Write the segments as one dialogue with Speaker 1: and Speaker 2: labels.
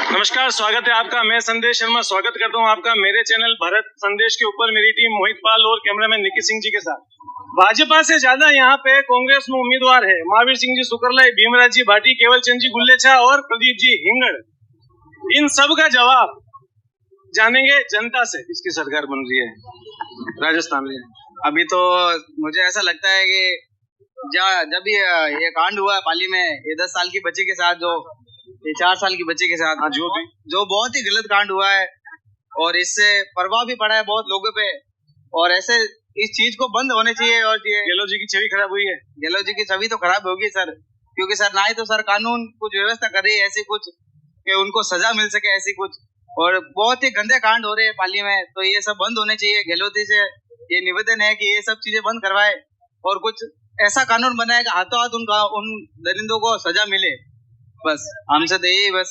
Speaker 1: नमस्कार, स्वागत है आपका। मैं संदेश शर्मा स्वागत करता हूं आपका मेरे चैनल भारत संदेश के ऊपर। मेरी टीम मोहित पाल और कैमरामैन निकी सिंह जी के साथ। भाजपा से ज्यादा यहां पे कांग्रेस में उम्मीदवार है। महावीर सिंह जी सुकरलाई, भीमराज जी भाटी, केवल चंद जी गुल्लेछा और प्रदीप जी हिंगड़। इन सब का जवाब जानेंगे जनता से। किसकी सरकार बन रही है राजस्थान में?
Speaker 2: अभी तो मुझे ऐसा लगता है कि जब ये कांड हुआ है पाली में, ये 10 साल की बच्चे के साथ, ये 4 साल की बच्चे के साथ, जो बहुत ही गलत कांड हुआ है और इससे प्रभाव भी पड़ा है बहुत लोगों पे। और ऐसे इस चीज को बंद होने चाहिए। और ये
Speaker 1: गहलोत जी की छवि खराब हुई है।
Speaker 2: गहलोत जी की छवि तो खराब होगी सर, क्योंकि सर ना ही तो सर कानून कुछ व्यवस्था कर रही है ऐसी कुछ कि उनको सजा मिल सके, ऐसी कुछ। और बहुत ही गंदे कांड हो रहे हैं पाली में, तो ये सब बंद होने चाहिए। गहलोत जी से ये निवेदन है कि ये सब चीजें बंद करवाए और कुछ ऐसा कानून बनाए कि हाथों हाथ उन दरिंदों को सजा मिले। बस हमसे तो यही। बस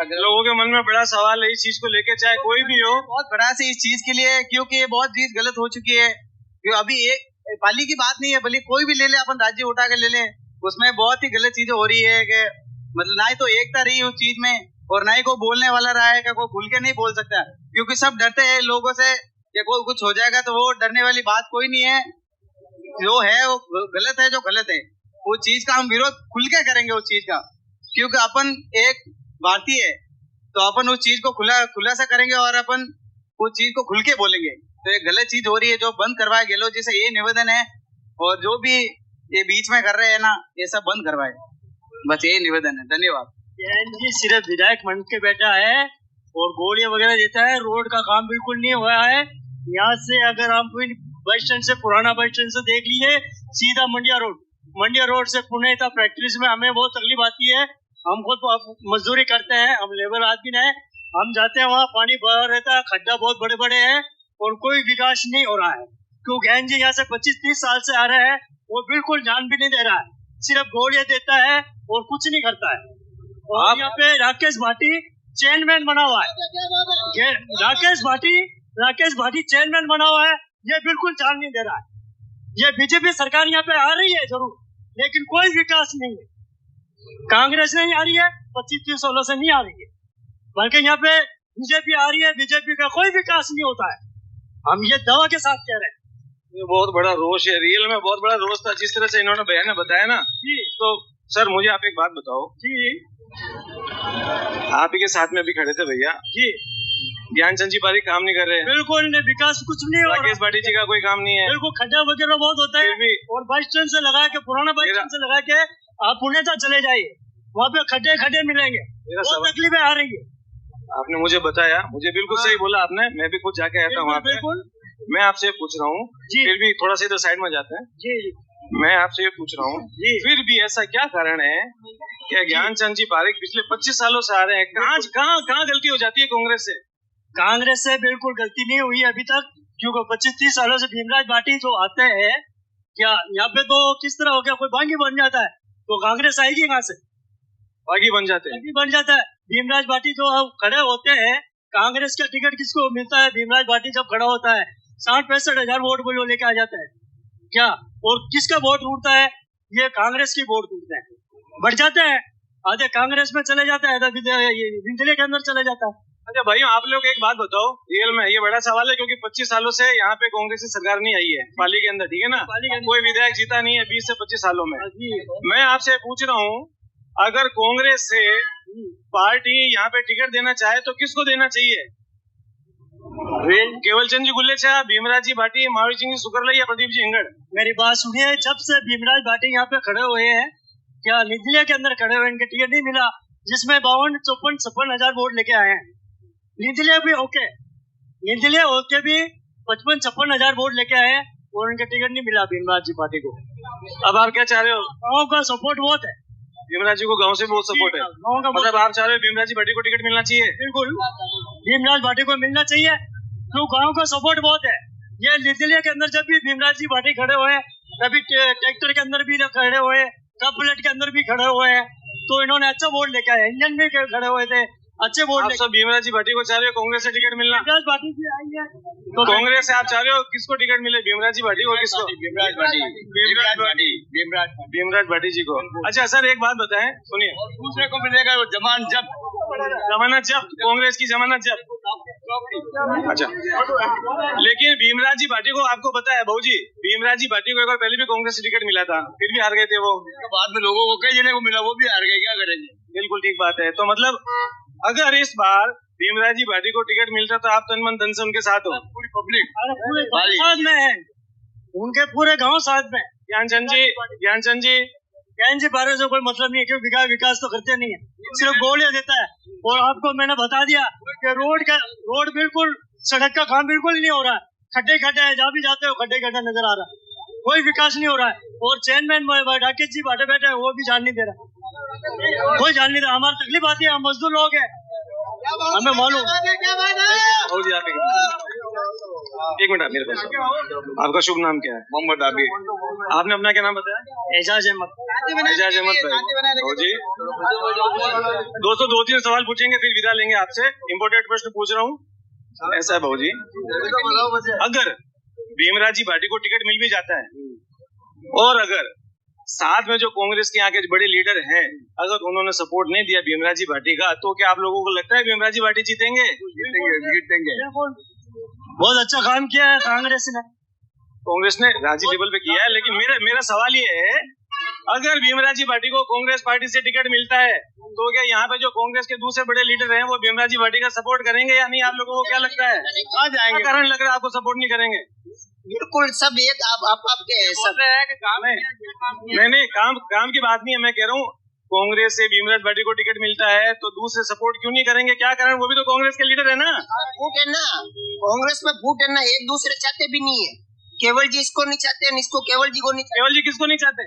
Speaker 1: लोगों के मन में बड़ा सवाल है इस चीज को लेके, चाहे कोई भी हो,
Speaker 2: बहुत बड़ा से इस चीज के लिए, क्योंकि ये बहुत चीज गलत हो चुकी है। क्यों अभी एक पाली की बात नहीं है, भले कोई भी ले ले, अपन राज्य उठा के ले ले, उसमें बहुत ही गलत चीजें हो रही है कि मतलब ना ही तो एकता रही उस चीज में और ना ही कोई बोलने वाला रहा है कि कोई खुल के नहीं बोल सकता, क्योंकि सब डरते हैं लोगों से कि कोई कुछ हो जाएगा। तो वो डरने वाली बात कोई नहीं है। जो है वो गलत है, जो गलत है वो चीज का हम विरोध खुल के करेंगे उस चीज का, क्योंकि अपन एक भारतीय है, तो अपन उस चीज को खुलासा करेंगे और अपन उस चीज को खुल के बोलेंगे। तो ये गलत चीज हो रही है, जो बंद करवाए। गहलोत जी से ये निवेदन है, और जो भी ये बीच में कर रहे हैं ना, ये सब बंद करवाए। बस यही निवेदन है। धन्यवाद।
Speaker 3: जी सिर्फ विधायक बन के बैठा है और गोलियां वगैरह देता है। रोड का काम बिल्कुल नहीं हुआ है। यहाँ से अगर हम बस स्टैंड से, पुराना बस स्टैंड से देख लीजिए, सीधा मंडिया रोड से पुणे तक फैक्ट्रीज में हमें बहुत तकलीफ आती है। हम खुद मजदूरी करते हैं, हम लेबर आदमी है। हम जाते हैं, वहाँ पानी भरा रहता है, खड्डा बहुत बड़े बड़े हैं और कोई विकास नहीं हो रहा है। क्यों गहन जी यहाँ से 25-30 साल से आ रहे हैं, वो बिल्कुल ध्यान भी नहीं दे रहा है, सिर्फ गोलियां देता है और कुछ नहीं करता है। और यहाँ पे राकेश भाटी चेयरमैन बना हुआ है। राकेश भाटी चेयरमैन बना हुआ है, ये बिल्कुल ध्यान नहीं दे रहा है। ये बीजेपी सरकार यहाँ पे आ रही है जरूर, लेकिन कोई विकास नहीं है। कांग्रेस नहीं आ रही है, 25-16 से नहीं आ रही है, बल्कि यहाँ पे बीजेपी आ रही है। बीजेपी का कोई विकास नहीं होता है, हम ये दावा के साथ कह रहे हैं।
Speaker 1: ये बहुत बड़ा रोष है, रियल में बहुत बड़ा रोष था जिस तरह से इन्होंने बयान बताया ना जी। तो सर मुझे आप एक बात बताओ
Speaker 3: जी,
Speaker 1: आप ही के साथ में भी खड़े थे भैया
Speaker 3: जी,
Speaker 1: ज्ञानचंद जी पारी काम नहीं कर रहे हैं,
Speaker 3: बिल्कुल नहीं, विकास कुछ नहीं हो रहा।
Speaker 1: राकेश भाटी जी का कोई काम नहीं है,
Speaker 3: बिल्कुल खड्डा वगैरह बहुत होता है। और बस स्टैंड से लगा के, पुराना बस स्टैंड से लगा के आप पुणे तक चले जाइए, वहाँ पे खड्डे मिलेंगे, बहुत तकलीफें आ रही है।
Speaker 1: आपने मुझे बताया, मुझे बिल्कुल सही बोला आपने, मैं भी खुद जाके आया था वहाँ पे। मैं आपसे पूछ रहा हूँ, फिर भी थोड़ा सा इधर साइड में जाते हैं
Speaker 3: जी।
Speaker 1: मैं आपसे ये पूछ रहा हूँ, फिर भी ऐसा क्या कारण है कि ज्ञानचंद जी पारीक पिछले 25 सालों से आ रहे हैं? कहाँ गलती हो जाती है कांग्रेस से?
Speaker 3: कांग्रेस से बिल्कुल गलती नहीं हुई अभी तक, क्योंकि 25-30 सालों से भीमराज भाटी जो आते हैं, क्या यहाँ पे तो किस तरह हो गया, कोई बागी बन जाता है तो कांग्रेस आएगी कहाँ से?
Speaker 1: बागी बन जाता है।
Speaker 3: भीमराज भाटी जो खड़े होते हैं, कांग्रेस का टिकट किसको मिलता है? भीमराज भाटी जब खड़ा होता है 60-65 हजार वोट बोलो लेके आ जाता है क्या? और किसका वोट उठता है? ये कांग्रेस की वोट उठते हैं, बढ़ जाते हैं, आधे कांग्रेस में चले जाता है, विंदले के अंदर चले जाता है।
Speaker 1: अच्छा भाइयों, आप लोग एक बात बताओ, रियल में ये बड़ा सवाल है, क्योंकि 25 सालों से यहाँ पे कांग्रेस की सरकार नहीं आई है पाली के अंदर, ठीक है ना? कोई विधायक जीता नहीं है 20 से 25 सालों में। मैं आपसे पूछ रहा हूँ, अगर कांग्रेस से पार्टी यहाँ पे टिकट देना चाहे तो किसको देना चाहिए? केवल चंद जी गुल्लेछा, भीमराज जी भाटी, महावीर सिंह जी सुकरलाई या प्रदीप जी हिंगड़?
Speaker 3: मेरी बात सुनिए, जब से भीमराज भाटी यहाँ पे खड़े हुए हैं, क्या निधले के अंदर खड़े हुए, इनके टिकट नहीं मिला, जिसमें 52-54-56 हजार वोट लेके आए हैं। निधले भी होके भी 55-56 हजार वोट लेके आए हैं और उनके टिकट नहीं मिला भीमराज जी भाटी को।
Speaker 1: अब आप क्या चाह रहे हो?
Speaker 3: गाँव का सपोर्ट बहुत है,
Speaker 1: भीमराज जी को गांव से बहुत सपोर्ट है। मतलब आप चाह रहे हो भीमराज जी भाटी को टिकट मिलना चाहिए?
Speaker 3: बिल्कुल, भीमराज भाटी को मिलना चाहिए, क्यों गांव का सपोर्ट बहुत है। ये निर्दलीय के अंदर जब भी भीमराज जी भाटी खड़े हुए, कभी ट्रैक्टर के अंदर भी खड़े हुए, कप प्लेट के अंदर भी खड़े हुए हैं, तो इन्होंने अच्छा वोट लेके आए। इंजन में खड़े हुए थे, अच्छे वोट।
Speaker 1: सब भीमराज जी भाटी को चाह रहे हो कांग्रेस से टिकट मिलना?
Speaker 3: भीमराज भाटी जी आई है
Speaker 1: तो कांग्रेस से आप चाह रहे हो किसको टिकट मिले, भीमराज जी भाटी को? किसको? भीमराज भाटी जी को। अच्छा सर एक बात बताएं, सुनिए,
Speaker 2: दूसरे को मिलेगा वो जमान जब
Speaker 1: जमानत जब्त, कांग्रेस की जमानत जब्त। अच्छा, लेकिन भीमराज जी भाटी को आपको पता है भाऊजी, भीमराज जी भाटी को एक बार पहले भी कांग्रेस से टिकट मिला था, फिर भी हार गए थे वो।
Speaker 3: बाद में लोगों को कई जने को मिला, वो भी हार गए, क्या करेंगे।
Speaker 1: बिल्कुल ठीक बात है। तो मतलब अगर इस बार भीमराज जी भाटी को टिकट मिलता तो आप तन मन धन से उनके साथ हो।
Speaker 3: पूरी पब्लिक साथ में है, उनके पूरे गांव साथ में।
Speaker 1: ज्ञानचंद जी
Speaker 3: ज्ञान जी बारे से कोई मतलब नहीं है, क्योंकि विकास तो करते नहीं है, सिर्फ गोलियां देता है। और आपको मैंने बता दिया कि रोड बिल्कुल, सड़क का काम बिल्कुल नहीं हो रहा है, खड्डे है, जहाँ भी जाते हो खड्डे नजर आ रहा है, कोई विकास नहीं हो रहा है। और चेयरमैन डाकित जी बैठे बैठे वो भी जान नहीं दे रहा, कोई जान नहीं रहा। हमारी तकलीफ आती है, हम मजदूर लोग हैं, हमें मालूम।
Speaker 1: एक मिनट मेरे पास, आपका शुभ नाम क्या है?
Speaker 3: मोहम्मद आबिद।
Speaker 1: आपने अपना क्या नाम बताया?
Speaker 3: एजाज अहमद।
Speaker 1: एजाज अहमद भाई जी। दोस्तों 2-3 सवाल पूछेंगे फिर विदा लेंगे आपसे। इम्पोर्टेंट प्रश्न पूछ रहा हूँ। ऐसा है भाऊ जी, अगर भीमराज जी भाटी को टिकट मिल भी जाता है और अगर साथ में जो कांग्रेस के यहाँ के बड़े लीडर हैं, अगर उन्होंने सपोर्ट नहीं दिया भीमराज जी भाटी का, तो क्या आप लोगों को लगता है भीमराज जी भाटी जीतेंगे?
Speaker 3: जीतेंगे। बहुत अच्छा काम किया है कांग्रेस ने
Speaker 1: राज्य लेवल पे किया है। लेकिन मेरा सवाल ये है, अगर भीमराज जी भाटी को कांग्रेस पार्टी से टिकट मिलता है तो क्या यहाँ पे जो कांग्रेस के दूसरे बड़े लीडर हैं वो भीमराज जी भाटी का सपोर्ट करेंगे या नहीं? आप लोगों को क्या लगता है?
Speaker 3: आ जाएंगे।
Speaker 1: क्या कारण लग रहा है आपको सपोर्ट नहीं करेंगे?
Speaker 2: बिल्कुल सब एक आपके सब
Speaker 1: नहीं, काम की बात नहीं है। मैं कह रहा हूँ कांग्रेस से भीमराज भाटी को टिकट मिलता है तो दूसरे सपोर्ट क्यों नहीं करेंगे? क्या कारण? वो भी तो कांग्रेस के लीडर है ना।
Speaker 2: फूट है ना, कांग्रेस में फूट है ना, एक दूसरे चाहते भी नहीं है। केवल जी इसको नहीं चाहते हैं, इसको केवल जी को नहीं चाहते।
Speaker 1: केवल जी किसको नहीं चाहते?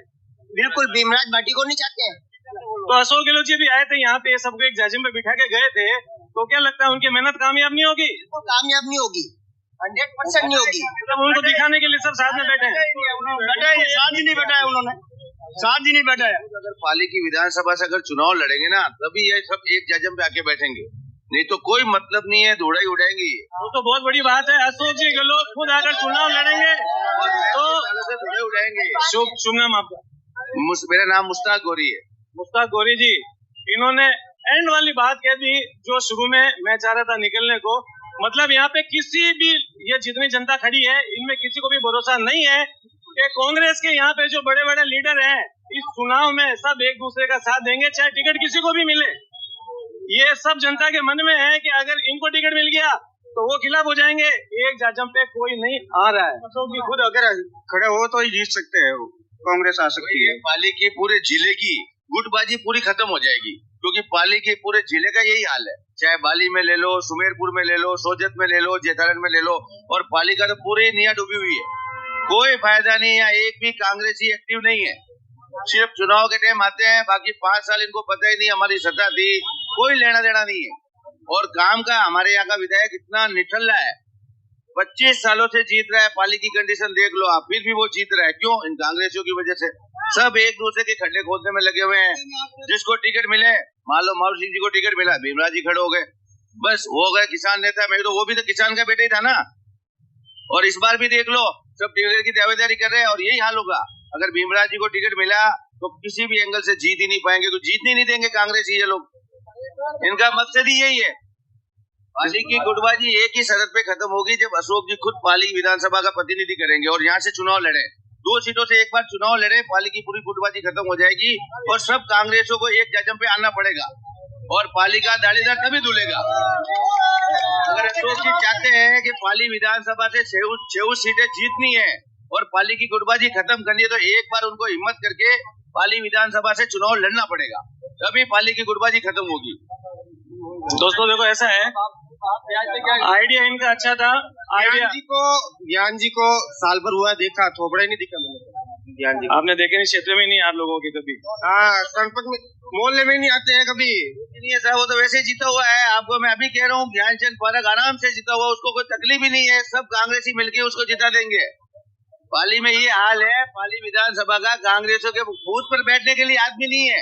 Speaker 2: बिल्कुल भीमराज भाटी को नहीं चाहते हैं।
Speaker 1: तो अशोक गहलोत जी भी आए थे यहाँ पे, सबको एक जाजिम पे बिठा के गए थे, तो क्या लगता है उनकी मेहनत कामयाब नहीं होगी?
Speaker 2: कामयाब नहीं होगी, 100% नहीं होगी।
Speaker 1: मतलब उनको दिखाने के लिए सब साथ में बैठे हैं।
Speaker 3: साथ ही नहीं बैठाया उन्होंने, साथ ही नहीं बैठाया।
Speaker 4: अगर पाली की विधानसभा से अगर चुनाव लड़ेंगे ना, तभी ये सब एक जाजम पे आके बैठेंगे, नहीं तो कोई मतलब नहीं है, धोड़ा ही उड़ाएंगे।
Speaker 1: वो तो बहुत बड़ी बात है। अशोक जी गहलोत खुद अगर चुनाव लड़ेंगे तो
Speaker 4: धोड़े उड़ाएंगे।
Speaker 1: शुभ नाम आपका?
Speaker 4: मेरा नाम मुश्ताक गौरी है।
Speaker 1: मुश्ताक गौरी जी, इन्होंने एंड वाली बात कह दी जो शुरू में मैं चाह रहा था निकलने को। मतलब यहाँ पे किसी भी, ये जितनी जनता खड़ी है इनमें किसी को भी भरोसा नहीं है कि कांग्रेस के यहाँ पे जो बड़े बड़े लीडर हैं इस चुनाव में सब एक दूसरे का साथ देंगे, चाहे टिकट किसी को भी मिले। ये सब जनता के मन में है कि अगर इनको टिकट मिल गया तो वो खिलाफ हो जाएंगे। एक जाजम पे कोई नहीं आ रहा है।
Speaker 3: अशोक जी खुद अगर खड़े हो तो ही जीत सकते हैं, कांग्रेस आ सकती है।
Speaker 4: पाली की पूरे जिले की गुटबाजी पूरी खत्म हो जाएगी, क्योंकि पाली के पूरे जिले का यही हाल है। चाहे बाली में ले लो, सुमेरपुर में ले लो, सोजत में ले लो, जेठारन में ले लो, और पाली का तो पूरी निया डूबी हुई है। कोई फायदा नहीं है, एक भी कांग्रेसी एक्टिव नहीं है। सिर्फ चुनाव के टाइम आते हैं, बाकी 5 साल इनको पता ही नहीं हमारी सत्ता थी, कोई लेना देना नहीं है। और काम का हमारे यहाँ का विधायक इतना निठल्ला है, 25 सालों से जीत रहा है। पाली की कंडीशन देख लो आप, फिर भी वो जीत रहा है। क्यों? इन कांग्रेसियों की वजह से। सब एक दूसरे के खड्डे खोदने में लगे हुए हैं। जिसको टिकट मिले, मान लो मारू सिंह जी को टिकट मिला, भीमराज जी खड़े हो गए, बस हो गए किसान नेता। मैं तो वो भी तो किसान का बेटा ही था ना। और इस बार भी देख लो, सब टिकट की दावेदारी कर रहे हैं और यही हाल होगा। अगर भीमराज जी को टिकट मिला तो किसी भी एंगल से जीत ही नहीं पाएंगे, तो जीतने नहीं देंगे कांग्रेसी ये लोग। इनका मकसद ही यही है। पाली की गुटबाजी एक ही शरत पे खत्म होगी, जब अशोक जी खुद पाली विधानसभा का प्रतिनिधि करेंगे और यहाँ से चुनाव लड़े। 2 सीटों से एक बार चुनाव लड़े, पाली की पूरी गुटबाजी खत्म हो जाएगी और सब कांग्रेसों को एक जाजम पे आना पड़ेगा और पाली का दाढ़ीदार तभी धुलेगा। अगर अशोक जी चाहते हैं कि पाली विधानसभा से 6 सीटें जीतनी है और पाली की गुटबाजी खत्म करनी है, तो एक बार उनको हिम्मत करके पाली विधानसभा से चुनाव लड़ना पड़ेगा, तभी पाली की गुटबाजी खत्म होगी।
Speaker 1: दोस्तों देखो ऐसा है, आइडिया इनका अच्छा था।
Speaker 3: ज्ञान जी को साल भर हुआ देखा, थोपड़ा ही नहीं दिखा मैंने ज्ञान जी।
Speaker 1: आपने देखे नहीं, क्षेत्र में नहीं आप लोगों के कभी?
Speaker 3: हाँ, संपर्क में मोहल्ले में नहीं आते हैं कभी।
Speaker 4: नहीं है सर, वो तो वैसे ही जीता हुआ है। आपको मैं अभी कह रहा हूँ, ज्ञानचंद पारक आराम से जीता हुआ, उसको कोई तकलीफ ही नहीं है। सब कांग्रेसी मिलके उसको जिता देंगे। पाली में ये हाल है, पाली विधानसभा का कांग्रेसों के बूथ पर बैठने के लिए आदमी नहीं है।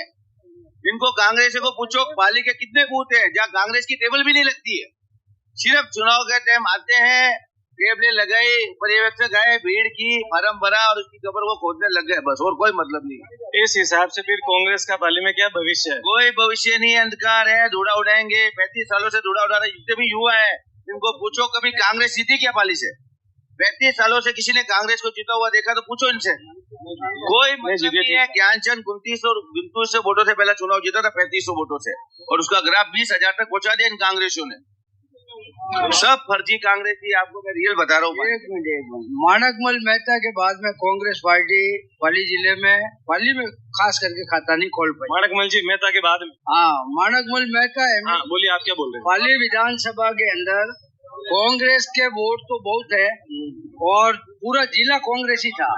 Speaker 4: इनको कांग्रेसियों को पूछो पाली के कितने बूथ है जहाँ कांग्रेस की टेबल भी नहीं लगती है। सिर्फ चुनाव के टाइम आते हैं, टेबलें लगाई, पर्यवेक्षक आए, भीड़ की, फार्म भरा और उसकी कब्र को खोदने लग गए, बस और कोई मतलब नहीं।
Speaker 1: इस हिसाब से फिर कांग्रेस का पाली में क्या भविष्य है?
Speaker 4: कोई भविष्य नहीं, अंधकार है, धूड़ा उड़ाएंगे। 35 सालों से धूड़ा उड़ा रहे जितने भी युवा है, इनको पूछो कभी कांग्रेस जीती क्या पाली से? 35 सालों से किसी ने कांग्रेस को जीता हुआ देखा तो पूछो इनसे। कोई मतलब नहीं है। ज्ञानचंद 29 वोटों से पहला चुनाव जीता था, 3500 वोटों से, और उसका ग्राफ 20,000 तक पहुंचा दिया इन कांग्रेसियों ने। सब फर्जी कांग्रेसी, आपको मैं रियल बता रहा हूँ।
Speaker 5: एक मिनट, माणकमल मेहता के बाद में कांग्रेस पार्टी पाली जिले में, पाली में खास करके खाता नहीं खोल पाई।
Speaker 1: माणकमल जी मेहता के बाद में?
Speaker 5: हाँ, माणकमल मेहता है।
Speaker 1: हाँ, बोलिए, आप क्या बोल रहे हैं?
Speaker 5: पाली विधानसभा के अंदर कांग्रेस के वोट तो बहुत है और पूरा जिला कांग्रेस ही था।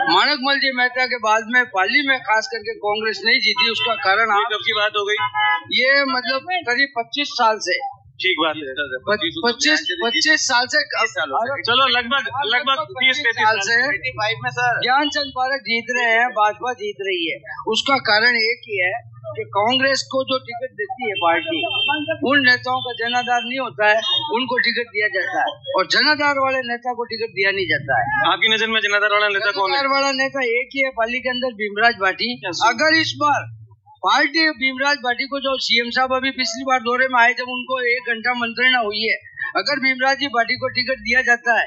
Speaker 5: माणकमल जी मेहता के बाद में पाली में खास करके कांग्रेस नहीं जीती। उसका कारण
Speaker 1: कब की बात हो गई?
Speaker 5: ये मतलब करीब 25 साल से।
Speaker 1: ठीक बात है,
Speaker 5: 25 साल से,
Speaker 1: चलो लगभग 30-35
Speaker 5: साल से
Speaker 4: 85 में सर
Speaker 5: ज्ञानचंद पारक जीत रहे हैं, भाजपा जीत रही है। उसका कारण एक ही है कि कांग्रेस को जो टिकट देती है पार्टी, उन नेताओं का जनाधार नहीं होता है, उनको टिकट दिया जाता है, और जनाधार वाले नेता को टिकट दिया नहीं जाता है।
Speaker 1: आपकी नजर में जनाधार वाला नेता कौन है?
Speaker 5: जनाधार वाला नेता एक ही है पाली के अंदर, भीमराज भाटी। अगर इस बार पार्टी भीमराज भाटी को, जो सीएम साहब अभी पिछली बार दौरे में आए जब उनको 1 घंटा मंत्रणा हुई है, अगर भीमराज जी भाटी को टिकट दिया जाता है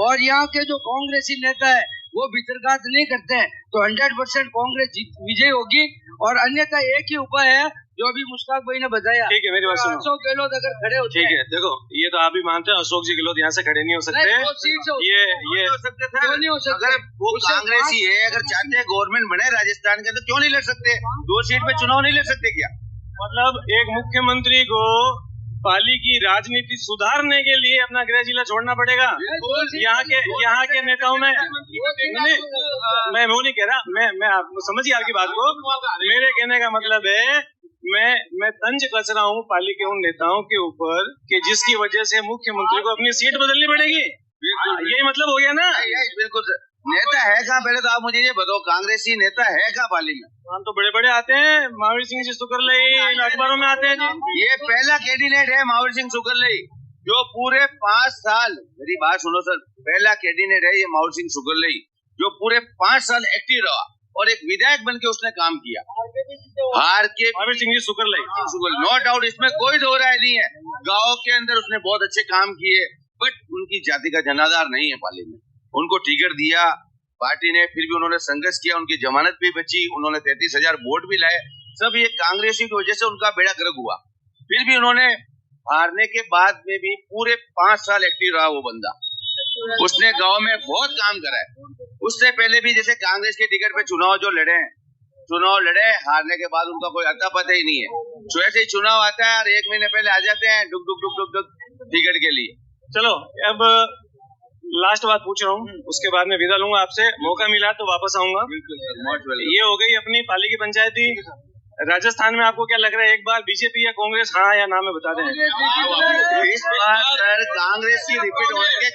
Speaker 5: और यहाँ के जो कांग्रेसी नेता है वो भीतरघात नहीं करते हैं तो 100% कांग्रेस विजय होगी। और अन्यथा एक ही उपाय है जो अभी मुश्ताक भाई ने बताया।
Speaker 1: ठीक है, मेरी बात सुनो।
Speaker 5: अशोक गहलोत अगर खड़े होते
Speaker 1: ठीक है, देखो ये तो आप भी मानते हैं अशोक जी गहलोत यहाँ से खड़े नहीं हो सकते।
Speaker 5: वो सीट से
Speaker 1: ये
Speaker 4: हो सकते थे।
Speaker 5: नहीं हो सकते।
Speaker 4: अगर वो कांग्रेसी है, अगर चाहते हैं गवर्नमेंट बने राजस्थान के अंदर, क्यों नहीं लड़ सकते? 2 सीट पे चुनाव नहीं लड़ सकते क्या?
Speaker 1: मतलब एक मुख्यमंत्री को पाली की राजनीति सुधारने के लिए अपना गृह जिला छोड़ना पड़ेगा। यहाँ के नेताओं में नहीं, मैं वो नहीं कह रहा, मैं समझिए आपकी बात को। मेरे कहने का मतलब है मैं तंज कस रहा हूँ पाली के उन नेताओं के ऊपर कि जिसकी वजह से मुख्यमंत्री को अपनी सीट बदलनी पड़ेगी। यही मतलब हो गया ना?
Speaker 4: बिल्कुल सर। नेता है कहाँ? पहले तो आप मुझे ये बताओ, कांग्रेसी नेता है कहाँ पाली में?
Speaker 1: हम तो बड़े बड़े आते हैं, महावीर सिंह जी सुकरलई अखबारों में आते हैं जी।
Speaker 4: ये पहला कैंडिडेट है महावीर सिंह सुकरलई, जो पूरे 5 साल, मेरी बात सुनो सर, पहला कैंडिडेट है ये महावीर सिंह सुकरलई, जो पूरे 5 साल एक्टिव रहा और एक विधायक बन के उसने काम किया। हार के
Speaker 1: महावीर सिंह जी सुकरलई,
Speaker 4: नो डाउट, इसमें कोई दो राय नहीं है। गाँव के अंदर उसने बहुत अच्छे काम किए, बट उनकी जाति का जनाधार नहीं है पाली में। उनको टिकट दिया पार्टी ने, फिर भी उन्होंने संघर्ष किया, उनकी जमानत भी बची, उन्होंने 33,000 वोट भी लाए। सब ये कांग्रेसी की वजह से उनका बेड़ा गर्क हुआ। फिर भी उन्होंने हारने के बाद में भी पूरे 5 साल एक्टिव रहा वो बंदा। उसने गांव में बहुत काम करा है। उससे पहले भी जैसे कांग्रेस के टिकट पे चुनाव लड़े, हारने के बाद उनका कोई अता पता ही नहीं है। तो ऐसे ही चुनाव आता है और 1 महीने पहले आ जाते हैं डुक डुक टिकट के लिए।
Speaker 1: चलो अब लास्ट बात पूछ रहा हूँ, उसके बाद में विदा लूंगा आपसे। मौका मिला तो वापस आऊंगा। ये हो गई अपनी पाली की पंचायती। राजस्थान में आपको क्या लग रहा है, एक बार बीजेपी या कांग्रेस, हाँ या ना में बता दें?
Speaker 4: इस बार सर कांग्रेस की रिपीट होने के,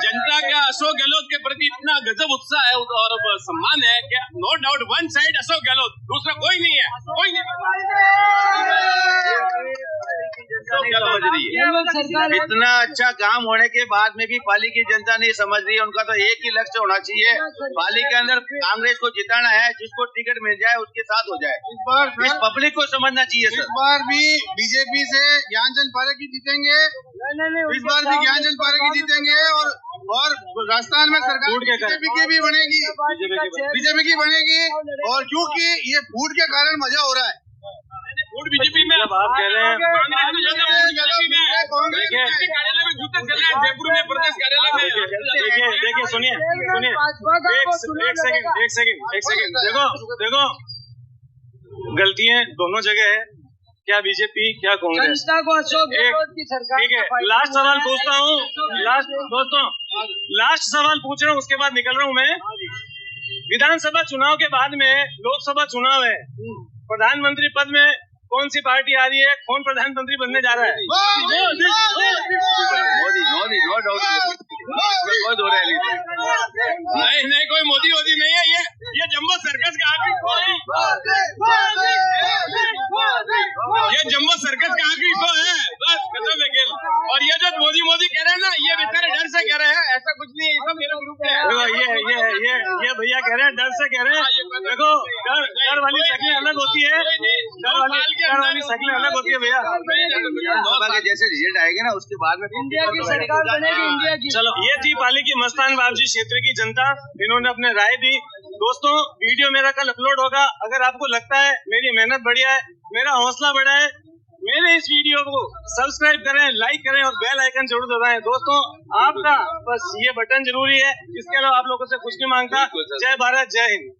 Speaker 6: जनता का अशोक गहलोत के प्रति इतना गजब उत्साह है और सम्मान है कि no doubt one side Ashok Gehlot, दूसरा कोई नहीं है, कोई नहीं
Speaker 4: समझ रही है। इतना अच्छा काम होने के बाद में भी पाली की जनता नहीं समझ रही है। उनका तो एक ही लक्ष्य होना चाहिए, पाली के अंदर कांग्रेस को जिताना है, जिसको टिकट मिल जाए उसके साथ हो जाए। इस पब्लिक को समझना चाहिए सर।
Speaker 7: इस बार भी बीजेपी से ज्ञानचंद पारक ही जीतेंगे, इस बार भी ज्ञानचंद पारक ही जीतेंगे और राजस्थान में सरकार बीजेपी की भी बनेगी, बीजेपी की बनेगी। और क्योंकि ये फूड के कारण मजा हो रहा है।
Speaker 6: वोट बीजेपी में
Speaker 1: आप कह रहे हैं
Speaker 6: कार्यालय में जूते चल रहे हैं, जयपुर में प्रदेश कार्यालय में।
Speaker 1: देखिए सुनिए एक सेकंड देखो गलतियां दोनों जगह है, क्या बीजेपी क्या कांग्रेस।
Speaker 5: जनता को अशोक गहलोत की सरकार।
Speaker 1: ठीक है, लास्ट सवाल पूछता हूँ, लास्ट सवाल पूछ रहा हूँ, उसके बाद निकल रहा हूँ मैं। विधानसभा चुनाव के बाद में लोकसभा चुनाव है, प्रधानमंत्री पद में कौन सी पार्टी आ रही है, कौन प्रधानमंत्री बनने जा रहा है?
Speaker 4: मोदी, नो डाउट, कोई दो राय
Speaker 6: नहीं, कोई मोदी नहीं है। ये जम्बो सर्कस का आखिरी शो है, ये जम्बो सर्कस का आखिरी शो है, बस खत्म है खेल। और ये जो मोदी कह रहे हैं ना, ये बेचारे डर से
Speaker 4: विधानसभा के जैसे रिजल्ट आएंगे ना उसके बाद में
Speaker 5: इंडिया की सरकार बनेगी, इंडिया की।
Speaker 1: चलो, ये थी पाली की मस्तान बाबजी क्षेत्र की जनता, इन्होंने अपने राय दी। दोस्तों, वीडियो मेरा कल अपलोड होगा। अगर आपको लगता है मेरी मेहनत बढ़िया है, मेरा हौसला बढ़ा है, मेरे इस वीडियो को सब्सक्राइब करें, लाइक करें और बेल आइकन जरूर दबाएं। दोस्तों, आपका बस ये बटन जरूरी है, इसके अलावा आप लोगों से कुछ नहीं मांगता। जय भारत, जय हिंद।